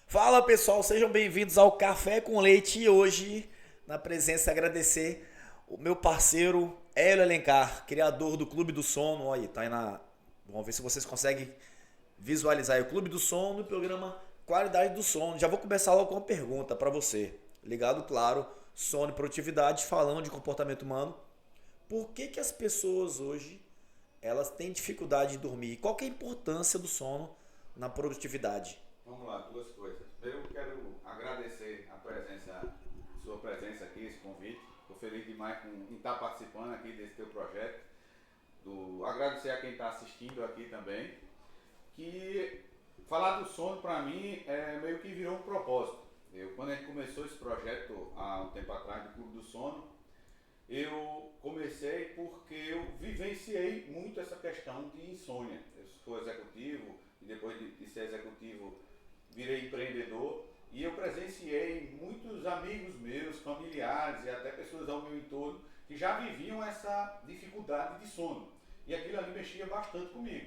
Fala pessoal, sejam bem-vindos ao Café com Leite e hoje, na presença, agradecer o meu parceiro Hélio Alencar, criador do Clube do Sono. Olha aí, tá aí na. Vamos ver se vocês conseguem visualizar aí o Clube do Sono e o programa Qualidade do Sono. Já vou começar logo com uma pergunta para você. Ligado, claro, sono e produtividade, falando de comportamento humano. Por que que as pessoas hoje elas têm dificuldade de dormir? Qual que é a importância do sono na produtividade? Vamos lá, duas coisas. Eu quero agradecer sua presença aqui, esse convite. Estou feliz demais em estar participando aqui desse teu projeto. Agradecer a quem está assistindo aqui também. Que falar do sono para mim meio que virou um propósito. Quando a gente começou esse projeto há um tempo atrás do Clube do Sono, eu comecei porque eu vivenciei muito essa questão de insônia. Eu sou executivo e depois de ser executivo virei empreendedor e eu presenciei muitos amigos meus, familiares e até pessoas ao meu entorno que já viviam essa dificuldade de sono. E aquilo ali mexia bastante comigo.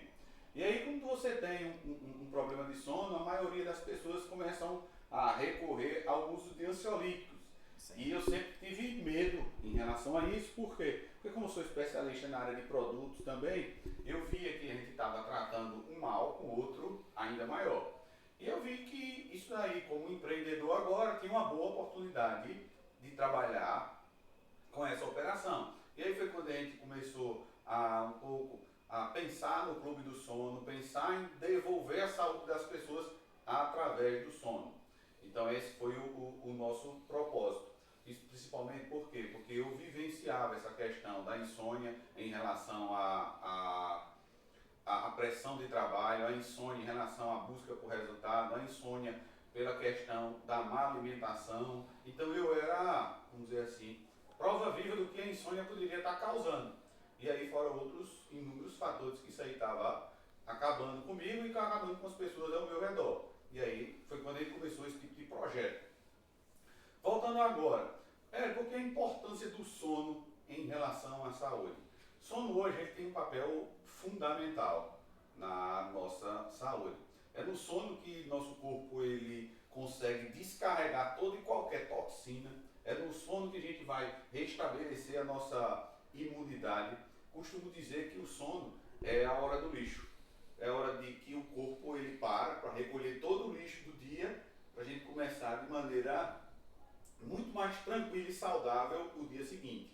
E aí, quando você tem um problema de sono, a maioria das pessoas começam a recorrer ao uso de ansiolíticos. Sim. E eu sempre tive medo em relação a isso, por quê? Porque como eu sou especialista na área de produtos também, eu via que a gente estava tratando um mal com outro ainda maior. E eu vi que isso daí, como empreendedor agora, tinha uma boa oportunidade de trabalhar com essa operação. E aí foi quando a gente começou a pensar no Clube do Sono, pensar em devolver a saúde das pessoas através do sono. Então esse foi o nosso propósito. Isso principalmente por quê? Porque eu vivenciava essa questão da insônia em relação a pressão de trabalho, a insônia em relação à busca por resultado, a insônia pela questão da má alimentação. Então eu era, vamos dizer assim, prova viva do que a insônia poderia estar causando. E aí fora outros inúmeros fatores que isso aí estava acabando comigo e acabando com as pessoas ao meu redor. E aí foi quando ele começou esse tipo de projeto. Voltando agora, qual que é a importância do sono em relação à saúde? Sono hoje ele tem um papel fundamental na nossa saúde. É no sono que nosso corpo ele consegue descarregar toda e qualquer toxina. É no sono que a gente vai restabelecer a nossa imunidade. Costumo dizer que o sono é a hora do lixo. É a hora de que o corpo ele para recolher todo o lixo do dia, para a gente começar de maneira muito mais tranquila e saudável o dia seguinte.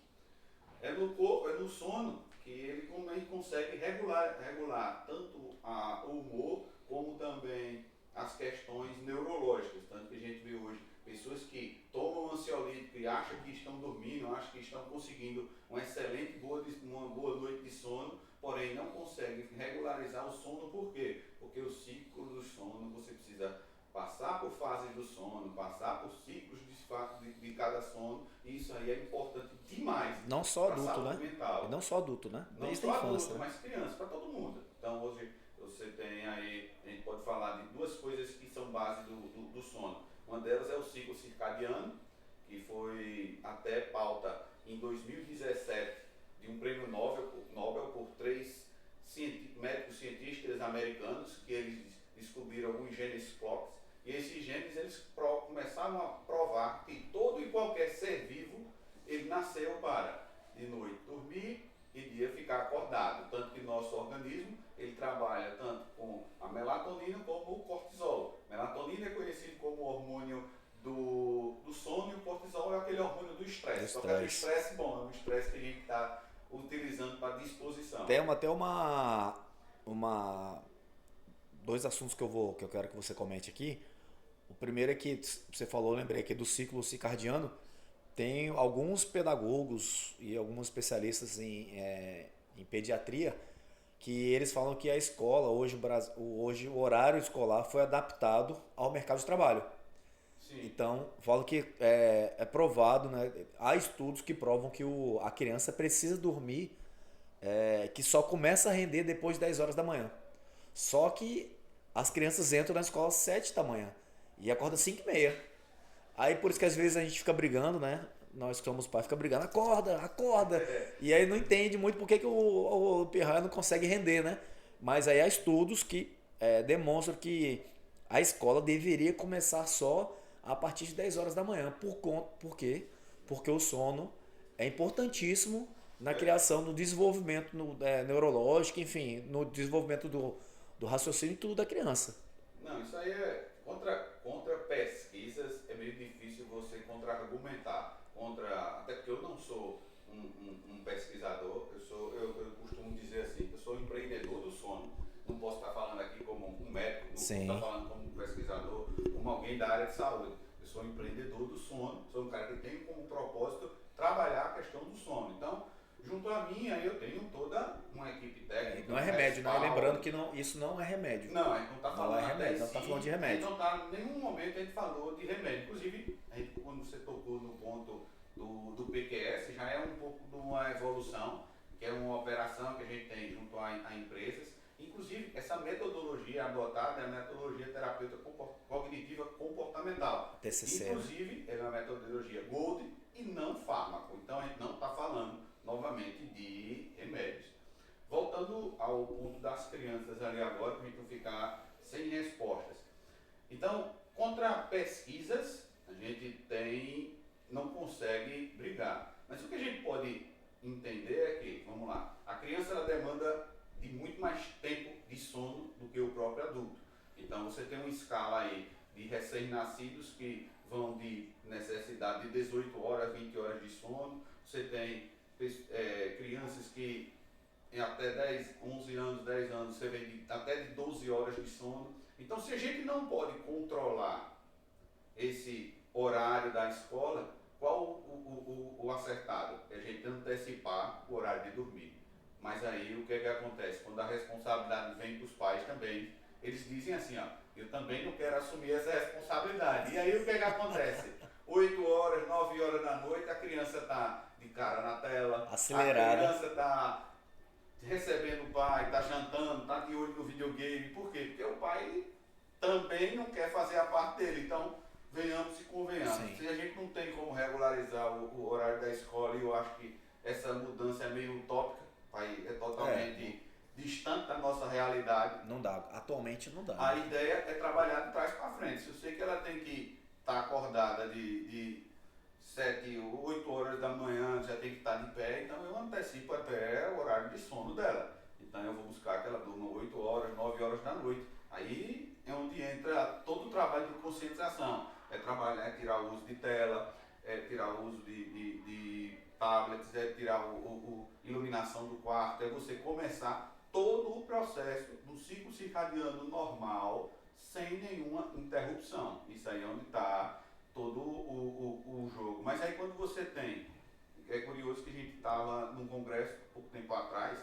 É no corpo, é no sono que ele consegue regular tanto o humor como também as questões neurológicas. Tanto que a gente vê hoje pessoas que tomam ansiolítico e acham que estão dormindo, acham que estão conseguindo uma boa noite de sono, porém não conseguem regularizar o sono. Por quê? Porque o ciclo do sono você precisa passar por fases do sono, passar por ciclos de cada sono, e isso aí é importante demais Não só para a adulto, saúde né? E mental. não só adulto, né? Não Desde a só infância, adulto, né? mas criança, para todo mundo. Então hoje você tem aí, a gente pode falar de duas coisas que são base do sono. Uma delas é o ciclo circadiano, que foi até pauta em 2017 de um prêmio Nobel por três médicos cientistas americanos, que eles descobriram alguns genes clocks, e esses genes eles começaram a provar que todo e qualquer ser vivo ele nasceu para de noite dormir e dia ficar acordado. Tanto que nosso organismo ele trabalha tanto com a melatonina como o cortisol. Melatonina é conhecido como o hormônio do sono e o cortisol é aquele hormônio do estresse. Só que é um Estresse. estresse bom, é um estresse que a gente está utilizando para disposição. Tem uma dois assuntos que eu quero que você comente aqui. O primeiro é que você falou, eu lembrei aqui do ciclo circadiano. Tem alguns pedagogos e alguns especialistas em pediatria que eles falam que a escola, hoje o horário escolar foi adaptado ao mercado de trabalho. Sim, Então, falo que é provado, né? Há estudos que provam que a criança precisa dormir, que só começa a render depois de 10 horas da manhã. Só que as crianças entram na escola às 7 da manhã e acordam às 5 e meia. Aí por isso que às vezes a gente fica brigando, né? Nós que somos pais fica brigando, acorda, acorda. E aí não entende muito porque que o pirraia não consegue render, né? Mas aí há estudos que demonstram que a escola deveria começar só a partir de 10 horas da manhã. Por quê? Porque o sono é importantíssimo na criação, no desenvolvimento neurológico, enfim, no desenvolvimento do raciocínio e tudo da criança. Não, isso aí é contra pesquisas, é meio difícil você contra-argumentar. Até porque eu não sou um pesquisador, eu costumo dizer assim, eu sou um empreendedor do sono. Não posso estar falando aqui como um médico, não posso estar falando como um pesquisador, como alguém da área de saúde. Eu sou um empreendedor do sono, sou um cara que tem como propósito trabalhar a questão do sono. Então, junto a mim, aí eu tenho toda uma equipe técnica. Não é remédio, não. Lembrando que isso não é remédio. Não, a gente não está falando não é remédio, não está falando de remédio. Em nenhum momento a gente falou de remédio. Inclusive, quando você tocou no ponto do PQS, já é um pouco de uma evolução, que é uma operação que a gente tem junto a empresas. Inclusive, essa metodologia adotada é a metodologia terapêutica cognitiva comportamental. TCC. Inclusive, é uma metodologia Gold e não fármaco. Então, a gente não está falando novamente de remédios. Voltando ao ponto das crianças ali agora, para a gente não ficar sem respostas. Então, contra pesquisas, a gente não consegue brigar. Mas o que a gente pode entender é que, vamos lá, a criança ela demanda de muito mais tempo de sono do que o próprio adulto. Então, você tem uma escala aí de recém-nascidos que vão de necessidade de 18 horas, 20 horas de sono. Você tem crianças que em até 10, 11 anos, 10 anos, você vem até de 12 horas de sono. Então, se a gente não pode controlar esse horário da escola, qual o acertado? É a gente antecipar o horário de dormir. Mas aí o que é que acontece? Quando a responsabilidade vem para os pais também, eles dizem assim, ó, eu também não quero assumir essa responsabilidade. E aí o que é que acontece? 8 horas, 9 horas da noite, a criança está de cara na tela, acelerada. A criança está recebendo o pai, está jantando, está de olho no videogame. Por quê? Porque o pai também não quer fazer a parte dele. Então, venhamos e convenhamos. Sim. Se a gente não tem como regularizar o horário da escola, e eu acho que essa mudança é meio utópica, é totalmente distante da nossa realidade. Não dá, atualmente não dá. A ideia é trabalhar de trás para frente. Se eu sei que ela tem que estar acordada de 7, 8 horas da manhã, já tem que estar de pé, então eu antecipo até o horário de sono dela. Então eu vou buscar que ela durma 8 horas, 9 horas da noite. Aí é onde entra todo o trabalho de conscientização. É trabalhar, é tirar o uso de tela, é tirar o uso de tablets, é tirar a iluminação do quarto, é você começar todo o processo do ciclo circadiano normal sem nenhuma interrupção. Isso aí é onde está todo o jogo. Mas aí quando você tem, é curioso que a gente estava num congresso pouco tempo atrás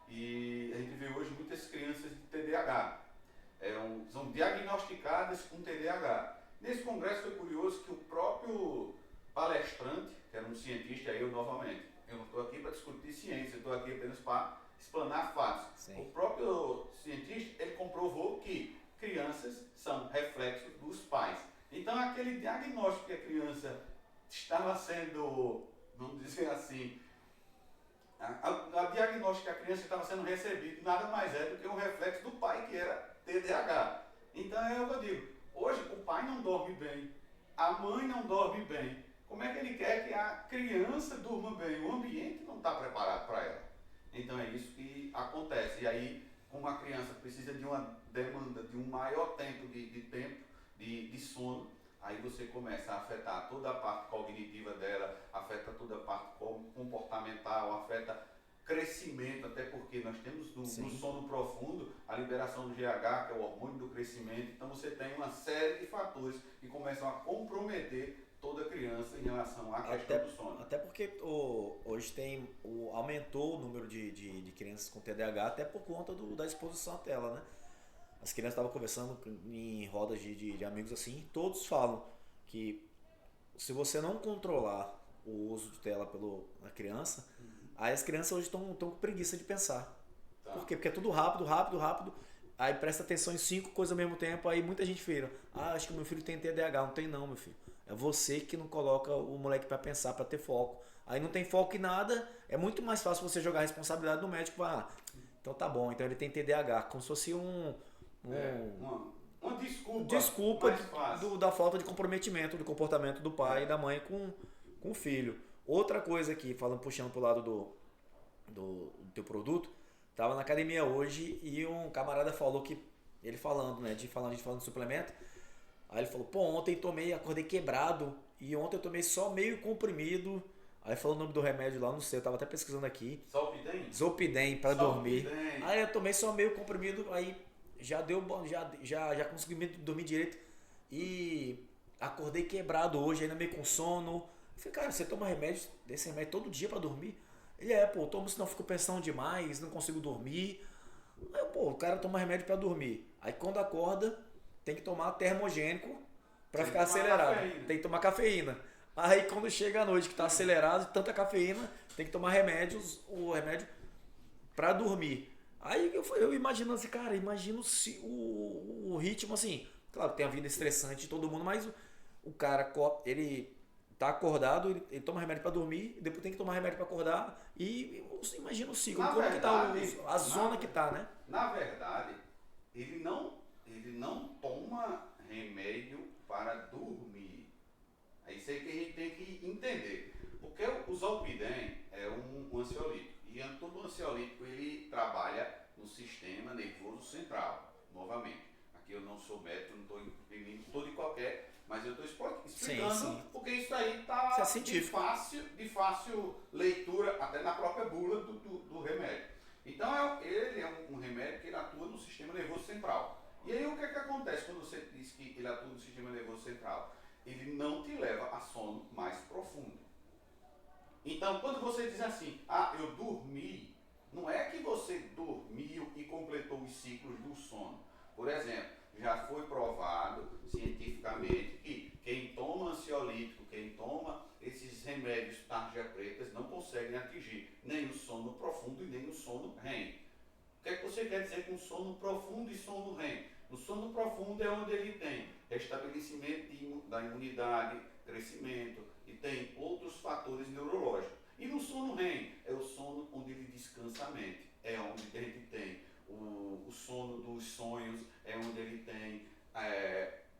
e a gente vê hoje muitas crianças de TDAH. São diagnosticadas com TDAH. Nesse congresso foi curioso que o próprio palestrante, que era um cientista, eu novamente, eu não estou aqui para discutir ciência, eu estou aqui apenas para explanar fatos. Sim. O próprio cientista, ele comprovou que crianças são reflexos dos pais. Então, aquele diagnóstico que a criança estava sendo, vamos dizer assim, a diagnóstico que a criança estava sendo recebido nada mais é do que um reflexo do pai, que era TDAH. Então, é o que eu digo, hoje o pai não dorme bem, a mãe não dorme bem. Como é que ele quer que a criança durma bem? O ambiente não está preparado para ela. Então, é isso que acontece. E aí, como a criança precisa de uma demanda de um maior tempo de sono, aí você começa a afetar toda a parte cognitiva dela, afeta toda a parte comportamental, afeta crescimento, até porque nós temos no sono profundo a liberação do GH, que é o hormônio do crescimento. Então você tem uma série de fatores que começam a comprometer toda criança em relação à questão do sono. Até porque hoje aumentou o número de crianças com TDAH até por conta da exposição à tela, né? As crianças estavam conversando em rodas de amigos assim, todos falam que se você não controlar o uso de tela pela criança, aí as crianças hoje estão com preguiça de pensar. Tá. Por quê? Porque é tudo rápido, aí presta atenção em 5 coisas ao mesmo tempo, aí muita gente vira, acho que meu filho tem TDAH, não tem não, meu filho. É você que não coloca o moleque para pensar, para ter foco. Aí não tem foco em nada, é muito mais fácil você jogar a responsabilidade no médico, então tá bom, então ele tem TDAH, como se fosse uma desculpa mais fácil. Da falta de comprometimento, do comportamento do pai e da mãe com o filho. Outra coisa aqui, puxando pro lado do teu produto, tava na academia hoje e um camarada falou que, ele falando, né, a gente falando de suplemento, aí ele falou, pô, ontem acordei quebrado e ontem eu tomei só meio comprimido. Aí falou o nome do remédio lá, não sei, eu tava até pesquisando aqui. Zolpidem pra dormir. Aí eu tomei só meio comprimido, aí já deu bom, já consegui dormir direito e acordei quebrado hoje, ainda meio com sono. Eu falei, cara, você toma desse remédio todo dia pra dormir? Ele pô, eu tomo, senão eu fico pensando demais, não consigo dormir. Aí, pô, o cara toma remédio pra dormir. Aí quando acorda, tem que tomar termogênico pra ficar acelerado. Tem que tomar cafeína. Aí quando chega à noite que tá acelerado, tanta cafeína, tem que tomar o remédio pra dormir. Aí eu imagino assim, cara, imagino o ritmo assim. Claro, tem a vida estressante de todo mundo, mas o cara, ele tá acordado, ele toma remédio pra dormir, depois tem que tomar remédio pra acordar e imagina o ciclo, como que tá a zona que tá, né? Na verdade, ele não toma remédio para dormir. É isso aí que a gente tem que entender. Porque o Zolpidem é um ansiolítico. E todo ansiolítico ele trabalha no sistema nervoso central. Novamente, aqui eu não sou médico, não estou imprimindo todo e qualquer, mas eu estou explicando sim. Porque isso aí está de fácil leitura, até na própria bula do remédio. Então ele é um remédio que ele atua no sistema nervoso central. E aí o que acontece quando você diz que ele atua no sistema nervoso central? Ele não te leva a sono mais profundo. Então, quando você diz assim, eu dormi, não é que você dormiu e completou os ciclos do sono. Por exemplo, já foi provado cientificamente que quem toma ansiolítico, quem toma esses remédios tarja pretas, não conseguem atingir nem o sono profundo e nem o sono REM. O que é que você quer dizer com sono profundo e sono REM? O sono profundo é onde ele tem restabelecimento da imunidade, crescimento e tem outros fatores neurológicos. E no sono REM é o sono onde ele descansa a mente, é onde a gente tem o sono dos sonhos, é onde ele tem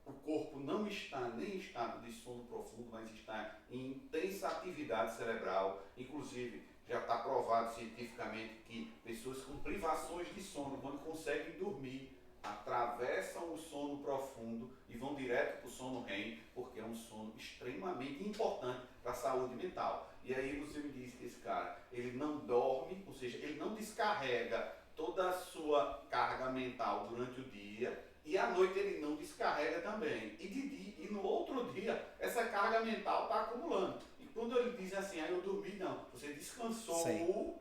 o corpo não está nem em estado de sono profundo, mas está em intensa atividade cerebral. Inclusive, já está provado cientificamente que pessoas com privações de sono, quando conseguem dormir, atravessam o sono profundo e vão direto para o sono REM, porque é um sono extremamente importante para a saúde mental. E aí você me diz que esse cara, ele não dorme, ou seja, ele não descarrega toda a sua carga mental durante o dia, e à noite ele não descarrega também. E no outro dia, essa carga mental está acumulando. E quando ele diz assim, eu dormi, não, você descansou, sim.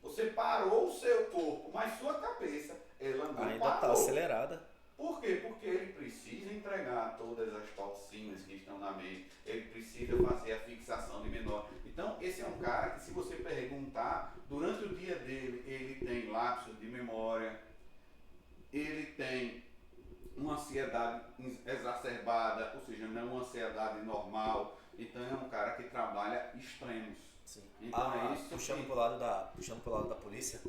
Você parou o seu corpo, mas sua cabeça, ela não ainda parou. Está acelerada. Por quê? Porque ele precisa entregar todas as toxinas que estão na mente, ele precisa fazer a fixação de menor. Então, esse é um cara que, se você perguntar, durante o dia dele, ele tem lapsos de memória, ele tem uma ansiedade exacerbada, ou seja, não é uma ansiedade normal. Então, é um cara que trabalha extremos. Sim. Então, é isso. Puxando pro lado da polícia,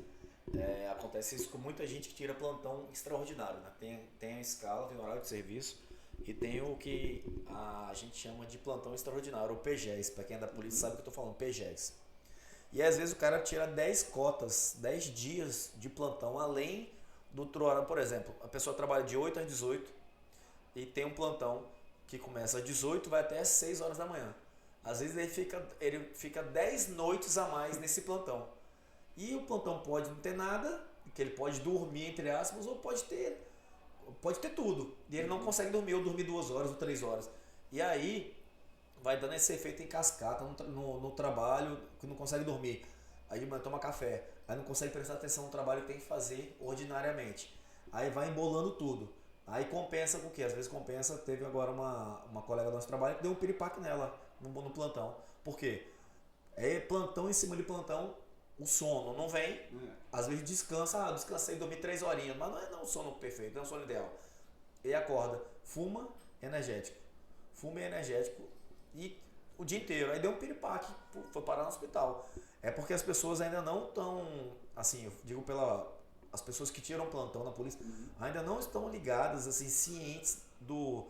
acontece isso com muita gente que tira plantão extraordinário, né? Tem a escala, tem o horário de serviço e tem o que a gente chama de plantão extraordinário, o PGES, para quem é da polícia sabe o que eu tô falando, PGES. E às vezes o cara tira 10 cotas, 10 dias de plantão, além do outro horário. Por exemplo, a pessoa trabalha de 8 às 18 e tem um plantão que começa às 18 e vai até às 6 horas da manhã. Às vezes ele fica 10 noites a mais nesse plantão. E o plantão pode não ter nada, que ele pode dormir, entre aspas, ou pode ter tudo. E ele não consegue dormir, ou dormir 2 horas ou 3 horas. E aí vai dando esse efeito em cascata no trabalho, que não consegue dormir. Aí de manhã toma café, aí não consegue prestar atenção no trabalho que tem que fazer ordinariamente. Aí vai embolando tudo. Aí compensa com o quê? Às vezes compensa, teve agora uma colega do nosso trabalho que deu um piripaque nela no plantão. Por quê? É plantão em cima de plantão, o sono não vem, às vezes descansa, descansei, dormi 3 horinhas, mas não é um sono perfeito, não é um sono ideal. Ele acorda, fuma energético e o dia inteiro, aí deu um piripaque, foi parar no hospital. É porque as pessoas ainda não estão, assim, eu digo as pessoas que tiram plantão na polícia ainda não estão ligadas, assim, cientes do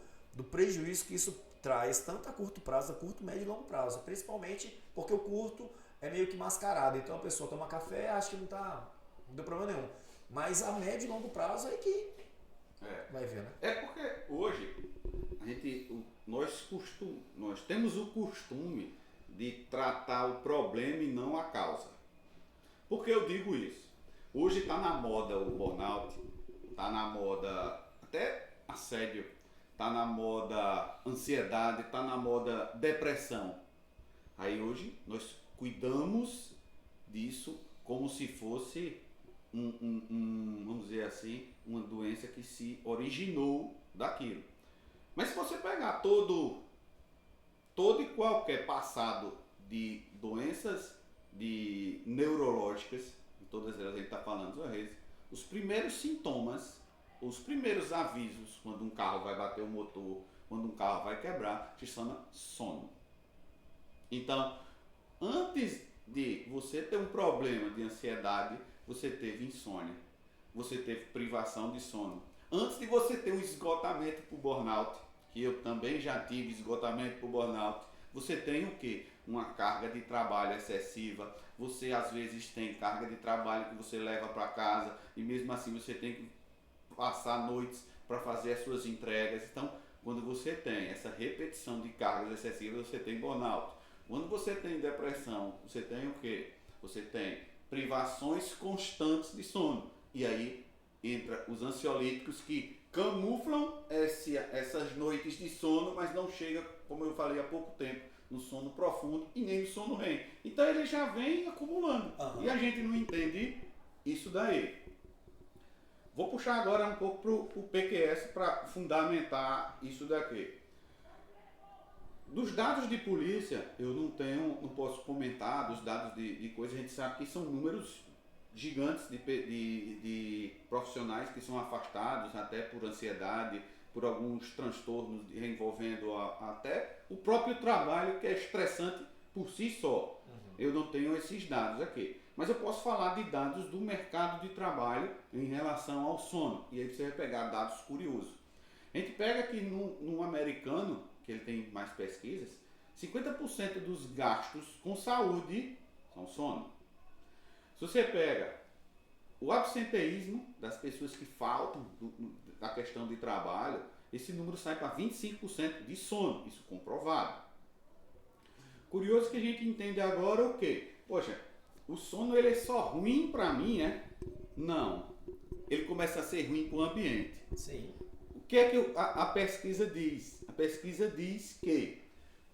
prejuízo que isso traz, tanto a curto prazo, a curto, médio e longo prazo. Principalmente porque o curto é meio que mascarado. Então a pessoa toma café e acha que não deu problema nenhum. Mas a médio e longo prazo é que vai ver, né? É porque hoje nós temos o costume de tratar o problema e não a causa. Por que eu digo isso? Hoje está na moda o burnout, está na moda até assédio, está na moda ansiedade, está na moda depressão. Aí hoje nós cuidamos disso como se fosse vamos dizer assim, uma doença que se originou daquilo. Mas se você pegar todo e qualquer passado de doenças neurológicas, todas elas a gente está falando, os primeiros sintomas, os primeiros avisos, quando um carro vai bater o motor, quando um carro vai quebrar, se chama sono. Então, antes de você ter um problema de ansiedade, você teve insônia, você teve privação de sono. Antes de você ter um esgotamento por burnout, que eu também já tive esgotamento por burnout, você tem o quê? Uma carga de trabalho excessiva, você às vezes tem carga de trabalho que você leva para casa e mesmo assim você tem que passar noites para fazer as suas entregas. Então, quando você tem essa repetição de cargas excessivas, você tem burnout. Quando você tem depressão, você tem o quê? Você tem privações constantes de sono. E aí entra os ansiolíticos que camuflam essas noites de sono, mas não chega, como eu falei há pouco tempo, no sono profundo e nem no sono REM. Então ele já vem acumulando. E a gente não entende isso daí. Vou puxar agora um pouco para o PQS para fundamentar isso daqui. Dos dados de polícia, eu não posso comentar dos dados de coisa, a gente sabe que são números gigantes de profissionais que são afastados até por ansiedade, por alguns transtornos envolvendo até o próprio trabalho, que é estressante por si só. Eu não tenho esses dados aqui. Mas eu posso falar de dados do mercado de trabalho em relação ao sono. E aí você vai pegar dados curiosos. A gente pega que no americano, que ele tem mais pesquisas, 50% dos gastos com saúde são sono. Se você pega o absenteísmo das pessoas que faltam da questão de trabalho, esse número sai para 25% de sono, isso comprovado. Curioso que a gente entende agora o quê? Poxa, o sono ele é só ruim para mim, é? Não. Ele começa a ser ruim para o ambiente. Sim. O que é que a pesquisa diz? A pesquisa diz que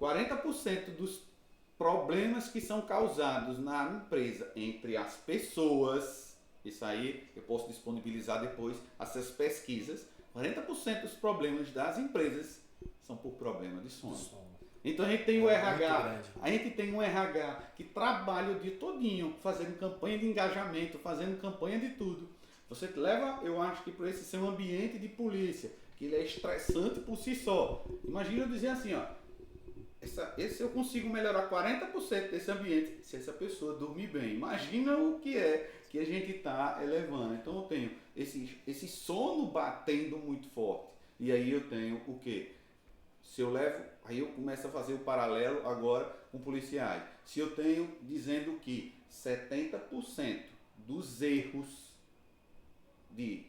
40% dos problemas que são causados na empresa entre as pessoas, isso aí eu posso disponibilizar depois essas pesquisas, 40% dos problemas das empresas são por problema de sono. Então a gente tem o RH, a gente tem um RH que trabalha o dia todinho fazendo campanha de engajamento, fazendo campanha de tudo. Você leva, eu acho que para esse seu ambiente de polícia, que ele é estressante por si só. Imagina eu dizer assim, ó, esse eu consigo melhorar 40% desse ambiente se essa pessoa dormir bem. Imagina o que é que a gente está elevando. Então eu tenho esse sono batendo muito forte. E aí eu tenho o quê? Se eu levo, aí eu começo a fazer o paralelo agora com policiais. Se eu tenho dizendo que 70% dos erros de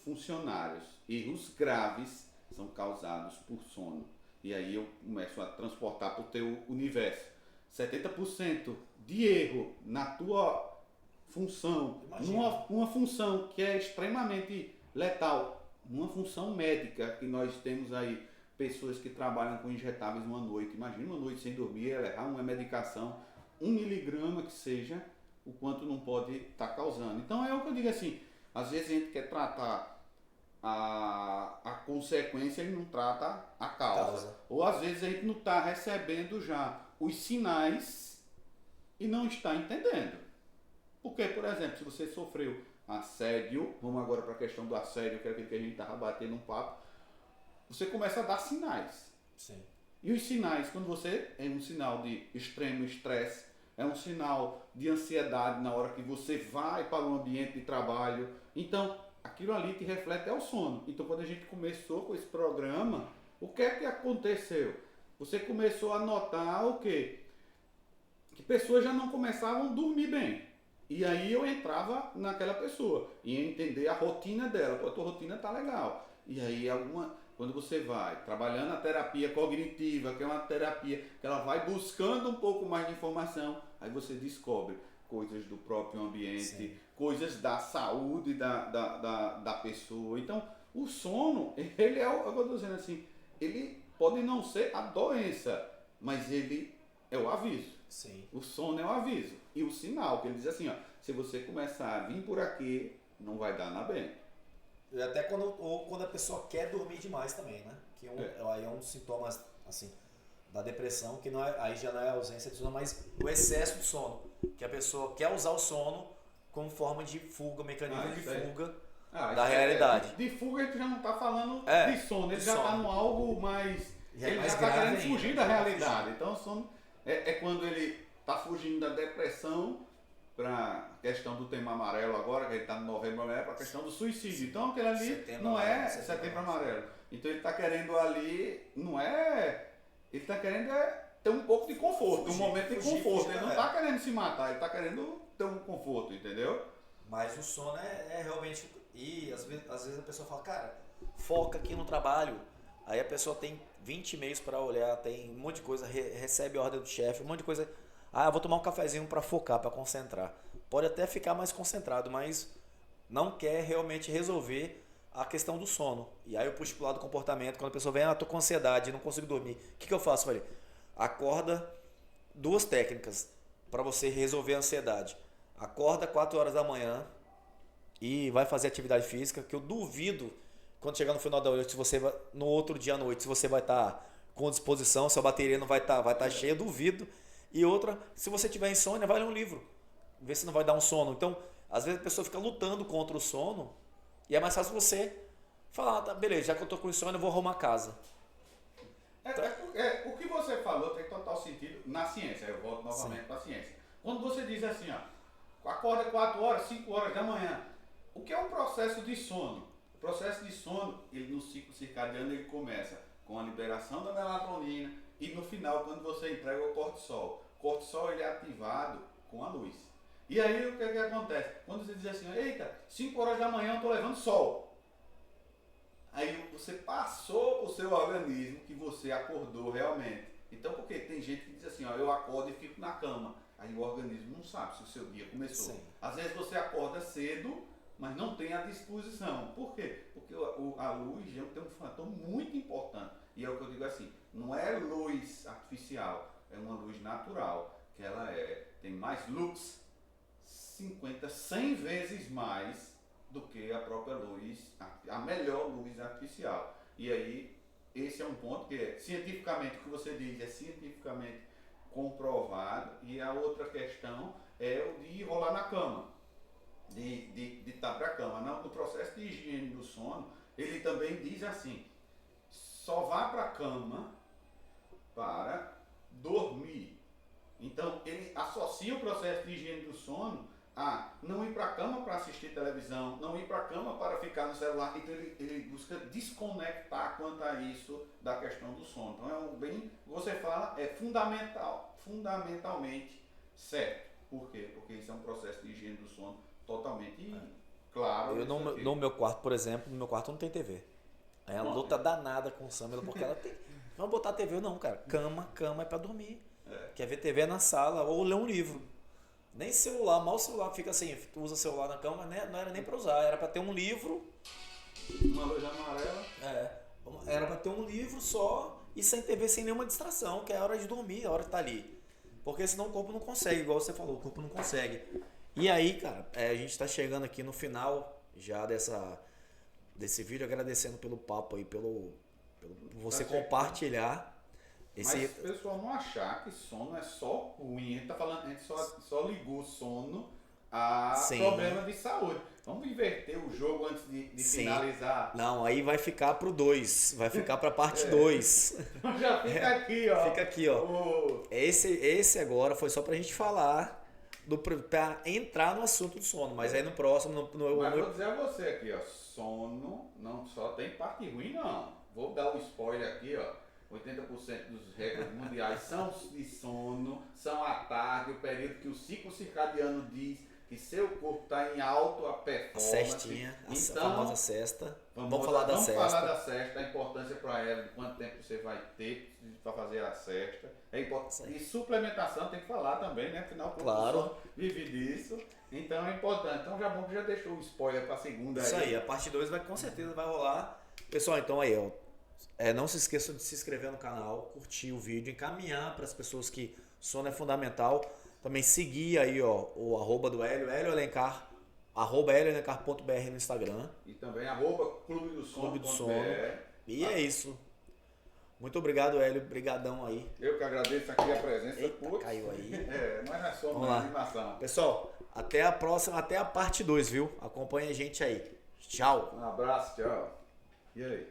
funcionários, erros graves, são causados por sono. E aí eu começo a transportar para o teu universo. 70% de erro na tua função, uma função que é extremamente letal, uma função médica, que nós temos aí pessoas que trabalham com injetáveis uma noite. Imagina uma noite sem dormir, errar uma medicação, 1 miligrama que seja, o quanto não pode estar causando. Então é o que eu digo assim, às vezes a gente quer tratar a consequência e não trata a causa. Ou às vezes a gente não está recebendo já os sinais e não está entendendo. Porque, por exemplo, se você sofreu assédio, vamos agora para a questão do assédio, que é aquilo que a gente estava batendo um papo, você começa a dar sinais. Sim. E os sinais, quando você é um sinal de extremo estresse, é um sinal de ansiedade na hora que você vai para o ambiente de trabalho. Então, aquilo ali te reflete ao sono. Então, quando a gente começou com esse programa, o que é que aconteceu? Você começou a notar o quê? Que pessoas já não começavam a dormir bem. E aí eu entrava naquela pessoa, ia entender a rotina dela. Pô, a tua rotina tá legal. E aí quando você vai trabalhando a terapia cognitiva, que é uma terapia que ela vai buscando um pouco mais de informação, aí você descobre coisas do próprio ambiente, sim, coisas da saúde da pessoa. Então, o sono, ele é o que eu estou dizendo assim, ele pode não ser a doença, mas ele é o aviso. Sim. O sono é o aviso. E o sinal, que ele diz assim, ó, se você começar a vir por aqui, não vai dar nada bem. E até quando a pessoa quer dormir demais também, né? Que aí é um dos sintomas, assim, da depressão, que não é, aí já não é a ausência de sono, mas o excesso de sono. Que a pessoa quer usar o sono como forma de fuga, mecanismo de fuga da realidade. De fuga a gente já não está falando de sono, ele já está no algo mais... ele já está querendo fugir da realidade. Então o sono é quando ele está fugindo da depressão para a questão do tema amarelo agora, que ele está no novembro amarelo, para a questão do suicídio. Então aquele ali não é setembro amarelo. Então ele está querendo ali, não é... Ele está querendo ter um pouco de conforto, um momento de conforto. Ele não está querendo se matar, ele está querendo ter um conforto, entendeu? Mas o sono é realmente... E às vezes a pessoa fala, cara, foca aqui no trabalho. Aí a pessoa tem 20 e-mails para olhar, tem um monte de coisa, recebe ordem do chefe, um monte de coisa. Ah, eu vou tomar um cafezinho para focar, para concentrar. Pode até ficar mais concentrado, mas não quer realmente resolver a questão do sono. E aí eu puxo pro lado do comportamento. Quando a pessoa vem, tô com ansiedade, não consigo dormir. O que eu faço? Falei, acorda, 2 técnicas para você resolver a ansiedade. Acorda 4 horas da manhã e vai fazer atividade física, que eu duvido, quando chegar no final da noite, se você vai, no outro dia à noite, se você vai estar com disposição, se a bateria não vai estar cheia, eu duvido. E outra, se você tiver insônia, vai ler um livro, ver se não vai dar um sono. Então, às vezes a pessoa fica lutando contra o sono e é mais fácil você falar, tá, beleza, já que eu tô com insônia, eu vou arrumar a casa. O que você falou tem total sentido na ciência. Eu volto novamente para a ciência. Quando você diz assim, ó, acorda 4 horas, 5 horas da manhã, o que é um processo de sono? O processo de sono, ele no ciclo circadiano, ele começa com a liberação da melatonina e no final, quando você entrega o cortisol. O cortisol, ele é ativado com a luz. E aí, o que acontece? Quando você diz assim, eita, 5 horas da manhã eu estou levando sol. Aí você passou para o seu organismo que você acordou realmente. Então, porque tem gente que diz assim, ó, eu acordo e fico na cama. Aí o organismo não sabe se o seu dia começou. Sim. Às vezes você acorda cedo, mas não tem a disposição. Por quê? Porque a luz tem um fator muito importante. E é o que eu digo assim, não é luz artificial, é uma luz natural, que ela tem mais lux, 100 vezes mais do que a própria luz, a melhor luz artificial. E aí, esse é um ponto que é cientificamente, o que você diz é cientificamente comprovado. E a outra questão é o de rolar na cama, de estar para a cama. No processo de higiene do sono, ele também diz assim, só vá para a cama para dormir. Então, ele associa o processo de higiene do sono a não ir para a cama para assistir televisão, não ir para a cama para ficar no celular. Então ele busca desconectar quanto a isso da questão do sono. Então você fala, é fundamentalmente certo. Por quê? Porque isso é um processo de higiene do sono totalmente claro. Eu no meu quarto, por exemplo, no meu quarto não tem TV. É uma luta danada com o Samela, porque ela tem... Vamos botar TV não, cara. Cama é para dormir. Quer ver TV na sala ou ler um livro. Nem celular, mal celular, fica assim, tu usa celular na cama, né? Não era nem para usar, era para ter um livro. Uma luz amarela. Era para ter um livro só e sem TV, sem nenhuma distração, que é a hora de dormir, a hora de estar ali. Porque senão o corpo não consegue, igual você falou, o corpo não consegue. E aí, cara, a gente está chegando aqui no final já desse vídeo, agradecendo pelo papo aí, pelo você compartilhar. Mas o pessoal não achar que sono é só ruim. A gente tá falando, a gente só ligou sono a Sim. problema de saúde. Vamos inverter o jogo antes de Sim. finalizar. Não, aí vai ficar pro 2. Vai ficar pra parte 2. Então já fica aqui, ó. Fica aqui, ó. O- Esse agora foi só pra gente falar, pra entrar no assunto do sono. Mas aí no próximo, Mas vou dizer a você aqui, ó. Sono não só tem parte ruim, não. Vou dar um spoiler aqui, ó. 80% dos recordes mundiais são de sono, são à tarde, o período que o ciclo circadiano diz que seu corpo está em alta a performance. cestinha, a famosa cesta. Vamos falar da Vamos cesta. falar da cesta, a importância para ela, de quanto tempo você vai ter para fazer a cesta. É importante. E suplementação tem que falar também, né? Afinal, o corpo Claro. só vive disso. Então é importante. Então já bom que já deixou o spoiler para a segunda Isso aí, a parte 2 com certeza vai rolar. Pessoal, então aí, ó. Não se esqueçam de se inscrever no canal, curtir o vídeo, encaminhar para as pessoas que sono é fundamental. Também seguir aí, ó, o arroba do Hélio, Hélio Alencar, arroba helioalencar.br no Instagram. E também arroba Clube do Sono. Clube do Sono. E é isso. Muito obrigado, Hélio. Brigadão aí. Eu que agradeço aqui a presença. Eita, Putz. caiu aí. Mas não é só Vamos uma lá. animação. Pessoal, até a próxima, até a parte 2, viu? Acompanha a gente aí. Tchau. Um abraço, tchau. E aí?